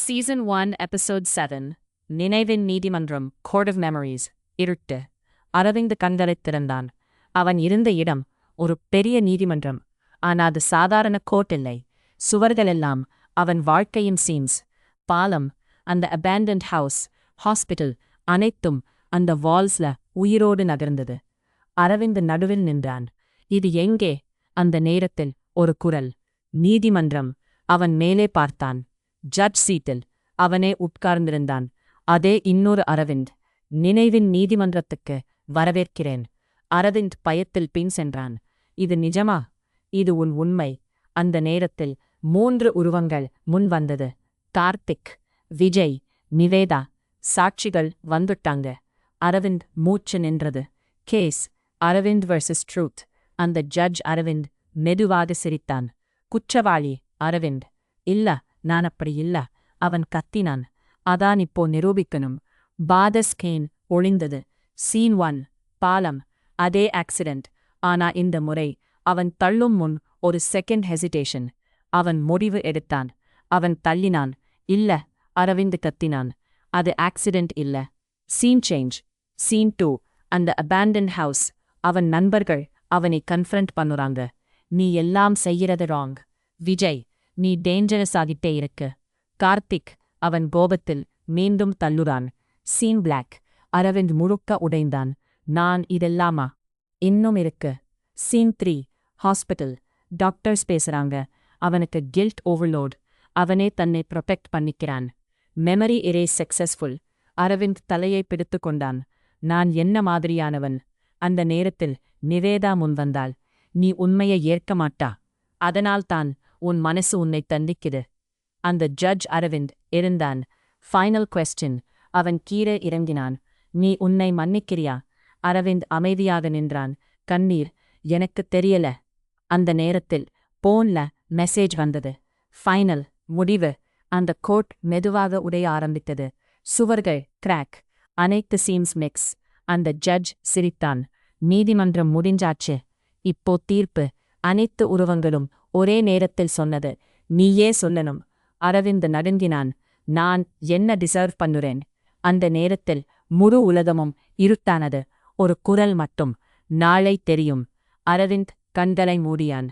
Season 1, Episode 7 நினைவின் நீதிமன்றம் Court of Memories இருட்டு அரவிந்த் கண்களைத் திறந்தான். அவன் இருந்த இடம் ஒரு பெரிய நீதிமன்றம். ஆனால் அது சாதாரண கோர்ட் இல்லை. சுவர்களெல்லாம் அவன் வாழ்க்கையின் சீன்ஸ். பாலம், அந்த abandoned ஹவுஸ், ஹாஸ்பிட்டல், அனைத்தும் அந்த வால்ஸ்ல உயிரோடு நகர்ந்தது. அரவிந்த் நடுவில் நின்றான். இது எங்கே? அந்த நேரத்தில் ஒரு குரல். நீதிமன்றம். அவன் மேலே பார்த்தான். ஜட்ஜ் சீட்டில் அவனே உட்கார்ந்திருந்தான். அதே இன்னொரு அரவிந்த். நினைவின் நீதிமன்றத்துக்கு வரவேற்கிறேன். அரவிந்த் பயத்தில் பின் சென்றான். இது நிஜமா? இது உன் உண்மை? அந்த நேரத்தில் 3 உருவங்கள் முன் வந்தது. கார்த்திக், விஜய், நிவேதா. சாட்சிகள் வந்துட்டாங்க. அரவிந்த் மூச்சு நின்றது. Case Aravind versus truth. அந்த ஜட்ஜ் அரவிந்த் மெதுவாக சிரித்தான். குற்றவாளி அரவிந்த். இல்ல, நான் அப்படி இல்ல. அவன் கத்தினான். அதான் இப்போ நிரூபிக்கணும். பாதஸ்கேன் ஒளிந்தது. சீன் 1 பாலம். அதே ஆக்சிடென்ட். ஆனா இந்த முறை அவன் தள்ளும் முன் ஒரு செகண்ட் ஹெசிடேஷன். அவன் முடிவு எடுத்தான். அவன் தள்ளினான். இல்ல, அரவிந்த் கத்தினான். அது ஆக்சிடென்ட் இல்ல. Scene change. சீன் 2 அந்த abandoned ஹவுஸ். அவன் நண்பர்கள் அவனை கன்ஃபரண்ட் பண்ணுறாங்க. நீ எல்லாம் செய்யறது ராங். விஜய், நீ டேஞ்சரஸ் ஆகிட்டே இருக்கு. கார்த்திக் அவன் கோபத்தில் மீண்டும் தள்ளுறான். Scene black. அரவிந்த் முழுக்க உடைந்தான். நான் இதெல்லாமா? இன்னும் இருக்கு. Scene 3 hospital. டாக்டர்ஸ் பேசுறாங்க. அவனுக்கு கில்ட் ஓவர்லோட். அவனே தன்னை ப்ரொடெக்ட் பண்ணிக்கிறான். Memory erase successful. அரவிந்த் தலையை பிடித்து கொண்டான். நான் என்ன மாதிரியானவன்? அந்த நேரத்தில் நிவேதா முன்வந்தாள். நீ உண்மையை ஏற்க மாட்டா. அதனால்தான் உன் மனசு உன்னை தண்டிக்குது. அந்த ஜட்ஜ் அரவிந்த் இருந்தான். Final question. அவன் கீழே இறங்கினான். நீ உன்னை மன்னிக்கிறியா? அரவிந்த் அமைதியாக நின்றான். கண்ணீர். எனக்கு தெரியல. அந்த நேரத்தில் போன்ல மெசேஜ் வந்தது. ஃபைனல் முடிவு. அந்த கோர்ட் மெதுவாக உடைய ஆரம்பித்தது. சுவர்கள் கிராக். அனைத்து சீம்ஸ் மிக்ஸ். அந்த ஜட்ஜ் சிரித்தான். நீதிமன்றம் முடிஞ்சாச்சு. இப்போ தீர்ப்பு. அனைத்து உருவங்களும் ஒரே நேரத்தில் சொன்னது. நீயே சொல்லணும். அரவிந்த் நடுங்கினான். நான் என்ன டிசர்வ் பண்ணுறேன்? அந்த நேரத்தில் முழு உலகமும் இருட்டானது. ஒரு குரல் மட்டும். நாளை தெரியும். அரவிந்த் கண்களை மூடியான்.